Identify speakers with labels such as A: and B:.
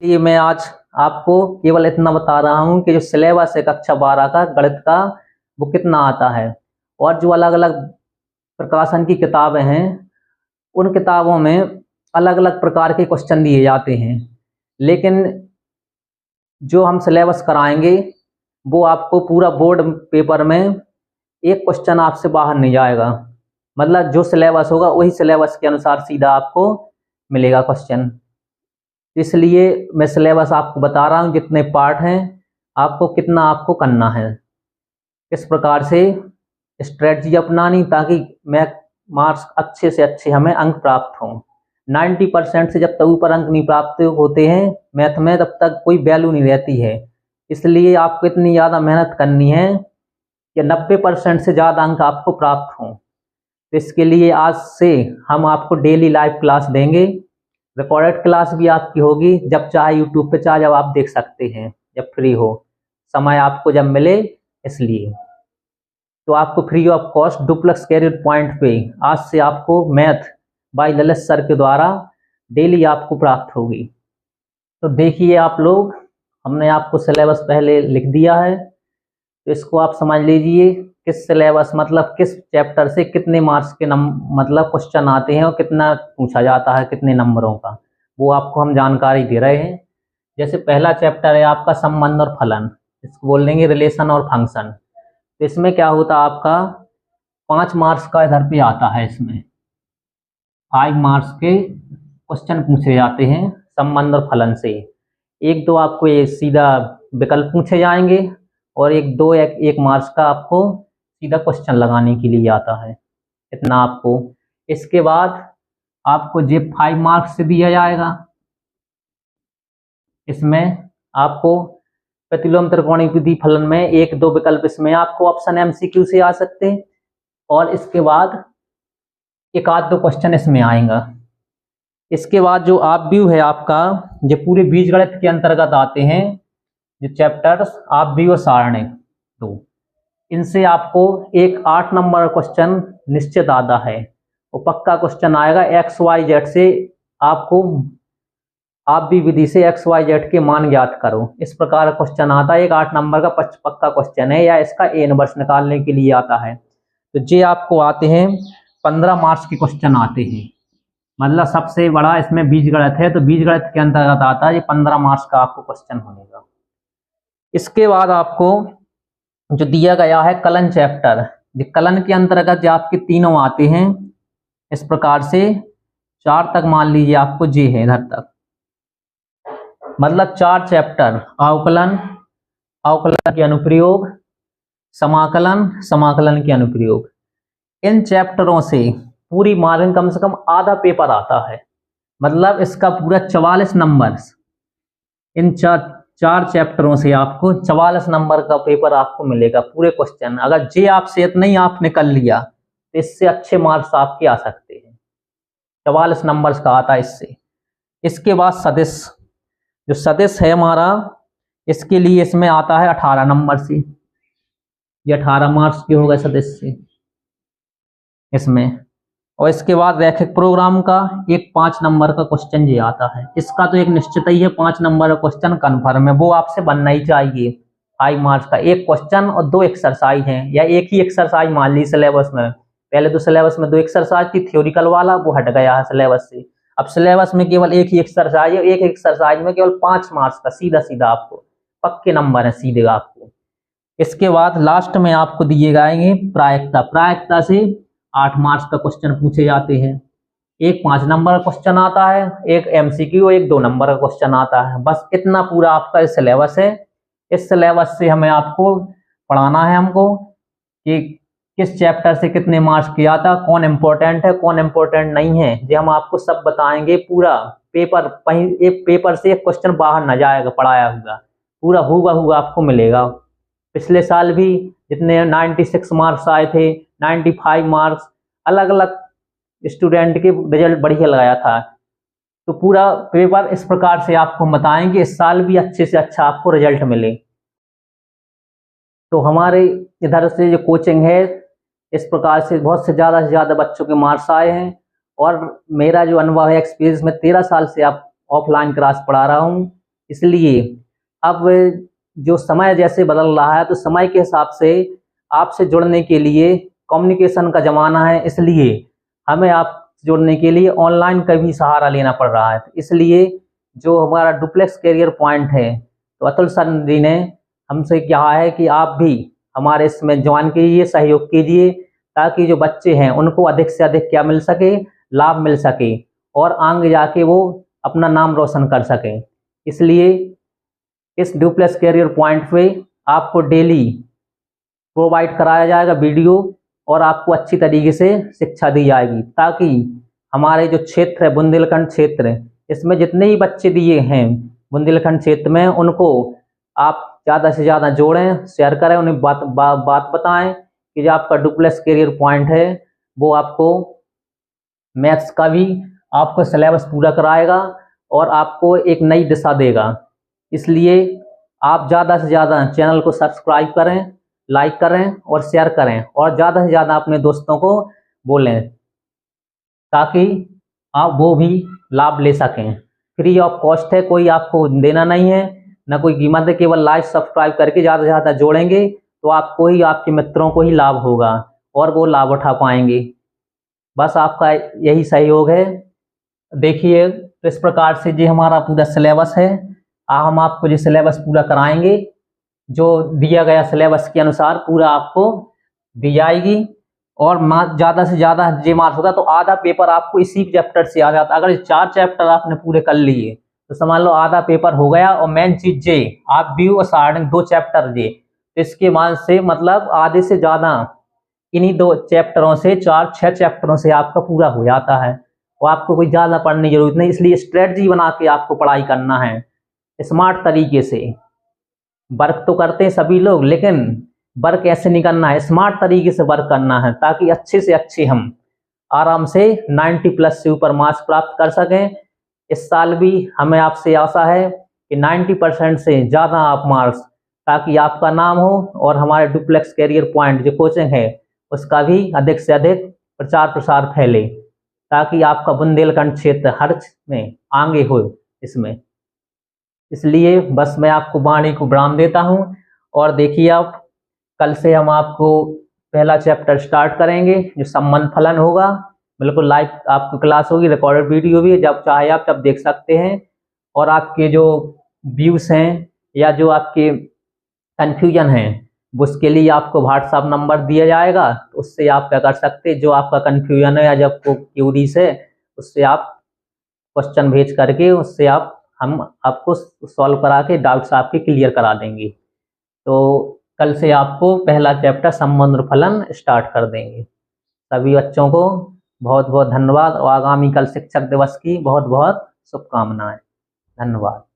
A: ये मैं आज आपको केवल इतना बता रहा हूँ कि जो सिलेबस है कक्षा 12 का गणित का वो कितना आता है। और जो अलग अलग प्रकाशन की किताबें हैं उन किताबों में अलग अलग प्रकार के क्वेश्चन दिए जाते हैं, लेकिन जो हम सिलेबस कराएंगे वो आपको पूरा बोर्ड पेपर में एक क्वेश्चन आपसे बाहर नहीं जाएगा। मतलब जो सिलेबस होगा वही सिलेबस के अनुसार सीधा आपको मिलेगा क्वेश्चन। इसलिए मैं सिलेबस आपको बता रहा हूँ कितने पार्ट हैं, आपको कितना आपको करना है, किस प्रकार से स्ट्रेटजी अपनानी ताकि मैं मार्क्स अच्छे से अच्छे हमें अंक प्राप्त हों। 90% से जब तक ऊपर अंक नहीं प्राप्त होते हैं मैथ में तब तक कोई वैल्यू नहीं रहती है। इसलिए आपको इतनी ज़्यादा मेहनत करनी है कि 90% से ज़्यादा अंक आपको प्राप्त हों। तो इसके लिए आज से हम आपको डेली लाइव क्लास देंगे। रिकॉर्डेड क्लास भी आपकी होगी, जब चाहे यूट्यूब पे चाहे जब आप देख सकते हैं, जब फ्री हो, समय आपको जब मिले। इसलिए तो आपको free of cost duplex career point पे आज से आपको मैथ बाय ललित सर के द्वारा डेली आपको प्राप्त होगी। तो देखिए आप लोग, हमने आपको सिलेबस पहले लिख दिया है, तो इसको आप समझ लीजिए किस सिलेबस मतलब किस चैप्टर से कितने मार्क्स के मतलब क्वेश्चन आते हैं और कितना पूछा जाता है, कितने नंबरों का, वो आपको हम जानकारी दे रहे हैं। जैसे पहला चैप्टर है आपका संबंध और फलन, इसको बोल देंगे रिलेशन और फंक्शन। तो इसमें क्या होता है आपका 5 मार्क्स का इधर पे आता है, इसमें 5 मार्क्स के क्वेश्चन पूछे जाते हैं संबंध और फलन से। एक दो आपको ये सीधा विकल्प पूछे जाएंगे और एक मार्क्स का आपको सीधा क्वेश्चन लगाने के लिए आता है, इतना आपको। इसके बाद आपको जे 5 मार्क्स से दिया जाएगा, इसमें आपको प्रतिलोम त्रिकोणीय विधि फलन में एक दो विकल्प इसमें आपको ऑप्शन एमसीक्यू से आ सकते हैं, और इसके बाद एक आध दो क्वेश्चन इसमें आएगा। इसके बाद जो आप व्यू है आपका, जो पूरे बीजगणित के अंतर्गत आते हैं जो चैप्टर्स आप व्यू और सारणी, तो इनसे आपको एक 8 नंबर क्वेश्चन निश्चित आता है। वो पक्का क्वेश्चन आएगा एक्स वाई जेड से, आपको आप भी विधि से एक्स वाई जेड के मान ज्ञात करो, इस प्रकार क्वेश्चन आता है। एक 8 नंबर का पक्का क्वेश्चन है, या इसका ए इनवर्स निकालने के लिए आता है। तो ये आपको आते हैं 15 मार्क्स के क्वेश्चन आते हैं। मतलब सबसे बड़ा इसमें बीजगणित है, तो बीजगणित के अंतर्गत आता है, ये 15 मार्क्स का आपको क्वेश्चन होगा। इसके बाद आपको जो दिया गया है कलन चैप्टर, कलन के अंतर्गत जो आपके तीनों आते हैं इस प्रकार से, 4 तक मान लीजिए आपको जे है इधर तक, मतलब 4 चैप्टर, अवकलन, अवकलन के अनुप्रयोग, समाकलन, समाकलन के अनुप्रयोग। इन चैप्टरों से पूरी मार्किंग कम से कम आधा पेपर आता है, मतलब इसका पूरा 44 नंबर। इन चार चैप्टरों से आपको 44 नंबर का पेपर आपको मिलेगा, पूरे क्वेश्चन। अगर जे आपसे इतना ही आपने कर लिया तो इससे अच्छे मार्क्स आपके आ सकते हैं। 44 नंबर का आता है इससे। इसके बाद सदिश, जो सदिश है हमारा, इसके लिए इसमें आता है 18 नंबर से, ये 18 मार्क्स के हो गए सदिश से इसमें। और इसके बाद रैखिक प्रोग्राम का एक 5 नंबर का क्वेश्चन ये आता है, इसका तो एक निश्चित ही है 5 नंबर का क्वेश्चन कन्फर्म है, वो आपसे बनना ही चाहिए। 5 मार्क्स का एक क्वेश्चन और 2 एक्सरसाइज हैं, या एक ही एक्सरसाइज मान ली सिलेबस में। पहले तो सिलेबस में 2 एक्सरसाइज थी, थ्योरिकल वाला वो हट गया है सिलेबस से। अब सिलेबस में केवल एक ही एक्सरसाइज है, एक एक्सरसाइज में केवल 5 मार्क्स का सीधा सीधा आपको पक्के नंबर है सीधे आपको। इसके बाद लास्ट में आपको दिए जाएंगे प्रायिकता, प्रायिकता से 8 मार्क्स का क्वेश्चन पूछे जाते हैं। एक 5 नंबर का क्वेश्चन आता है, एक एमसीक्यू, एक 2 नंबर का क्वेश्चन आता है। बस इतना पूरा आपका सिलेबस है। इस सिलेबस से हमें आपको पढ़ाना है हमको कि किस चैप्टर से कितने मार्क्स किया था, कौन इम्पोर्टेंट है कौन इम्पोर्टेंट नहीं है, ये हम आपको सब बताएंगे। पूरा पेपर, कहीं एक पेपर से एक क्वेश्चन बाहर न जाएगा पढ़ाया हुआ, पूरा हूबहू आपको मिलेगा। पिछले साल भी जितने 96 मार्क्स आए थे, 95 मार्क्स, अलग अलग स्टूडेंट के रिजल्ट बढ़िया लगाया था। तो पूरा पेपर इस प्रकार से आपको बताएंगे, इस साल भी अच्छे से अच्छा आपको रिजल्ट मिले। तो हमारे इधर से जो कोचिंग है, इस प्रकार से बहुत से ज़्यादा बच्चों के मार्क्स आए हैं। और मेरा जो अनुभव है, एक्सपीरियंस में 13 साल से आप ऑफलाइन क्लास पढ़ा रहा हूँ, इसलिए अब जो समय जैसे बदल रहा है, तो समय के हिसाब से आपसे जुड़ने के लिए कम्युनिकेशन का ज़माना है, इसलिए हमें आप जुड़ने के लिए ऑनलाइन का भी सहारा लेना पड़ रहा है। इसलिए जो हमारा डुप्लेक्स करियर पॉइंट है, तो अतुल सर जी ने हमसे कहा है कि आप भी हमारे इसमें ज्वाइन कीजिए, सहयोग कीजिए, ताकि जो बच्चे हैं उनको अधिक से अधिक क्या मिल सके, लाभ मिल सके और आगे जाके वो अपना नाम रोशन कर सकें। इसलिए इस डुप्लेक्स करियर पॉइंट पे आपको डेली प्रोवाइड कराया जाएगा वीडियो और आपको अच्छी तरीके से शिक्षा दी जाएगी, ताकि हमारे जो क्षेत्र है बुंदेलखंड क्षेत्र, इसमें जितने ही बच्चे दिए हैं बुंदेलखंड क्षेत्र में, उनको आप ज़्यादा से ज़्यादा जोड़ें, शेयर करें, उन्हें बात बताएं कि जो आपका डुप्लेक्स करियर पॉइंट है वो आपको मैथ्स का भी आपको सिलेबस पूरा कराएगा और आपको एक नई दिशा देगा। इसलिए आप ज़्यादा से ज़्यादा चैनल को सब्सक्राइब करें, लाइक करें और शेयर करें और ज़्यादा से ज़्यादा अपने दोस्तों को बोलें, ताकि आप वो भी लाभ ले सकें। फ्री ऑफ कॉस्ट है, कोई आपको देना नहीं है, ना कोई कीमत है, केवल लाइक सब्सक्राइब करके ज़्यादा से ज़्यादा जोड़ेंगे तो आपको ही, आपके मित्रों को ही लाभ होगा और वो लाभ उठा पाएंगे। बस आपका यही सहयोग है। देखिए तो इस प्रकार से जो हमारा पूरा सिलेबस है, हम आपको जो सिलेबस पूरा कराएंगे, जो दिया गया सिलेबस के अनुसार पूरा आपको दी जाएगी। और ज़्यादा से ज़्यादा जे मार्क्स होता तो आधा पेपर आपको इसी चैप्टर से आ जाता। अगर 4 चैप्टर आपने पूरे कर लिए तो समझ लो आधा पेपर हो गया। और मेन चीज जे आप व्यू और सार्डिंग 2 चैप्टर जे, इसके मान से मतलब आधे से ज़्यादा इन्हीं 2 चैप्टरों से 4-6 चैप्टरों से आपका पूरा हो जाता है और आपको कोई ज़्यादा पढ़ने की जरूरत नहीं। इसलिए स्ट्रेटजी बना के आपको पढ़ाई करना है, स्मार्ट तरीके से। वर्क तो करते हैं सभी लोग, लेकिन वर्क ऐसे नहीं करना है, स्मार्ट तरीके से वर्क करना है, ताकि अच्छे से अच्छे हम आराम से 90+ से ऊपर मार्क्स प्राप्त कर सकें। इस साल भी हमें आपसे आशा है कि 90% से ज़्यादा आप मार्क्स, ताकि आपका नाम हो और हमारे डुप्लेक्स करियर पॉइंट जो कोचिंग है उसका भी अधिक से अधिक प्रचार प्रसार फैले, ताकि आपका बुंदेलखंड क्षेत्र हर में आगे हो इसमें। इसलिए बस मैं आपको वाणी को विराम देता हूँ। और देखिए आप, कल से हम आपको पहला चैप्टर स्टार्ट करेंगे जो संबंध फलन होगा। बिल्कुल लाइव आपको क्लास होगी, रिकॉर्डेड वीडियो भी, जब चाहे आप तब देख सकते हैं। और आपके जो व्यूज़ हैं या जो आपके कन्फ्यूजन हैं, उसके लिए आपको व्हाट्सअप नंबर दिया जाएगा, तो उससे आप क्या कर सकते हैं, जो आपका कन्फ्यूजन है या जब को क्यूरीज है, उससे आप क्वेश्चन भेज करके उससे हम आपको सॉल्व करा के डाउट्स आपके क्लियर करा देंगे। तो कल से आपको पहला चैप्टर संबंध और फलन स्टार्ट कर देंगे। सभी बच्चों को बहुत बहुत धन्यवाद और आगामी कल शिक्षक दिवस की बहुत बहुत शुभकामनाएं। धन्यवाद।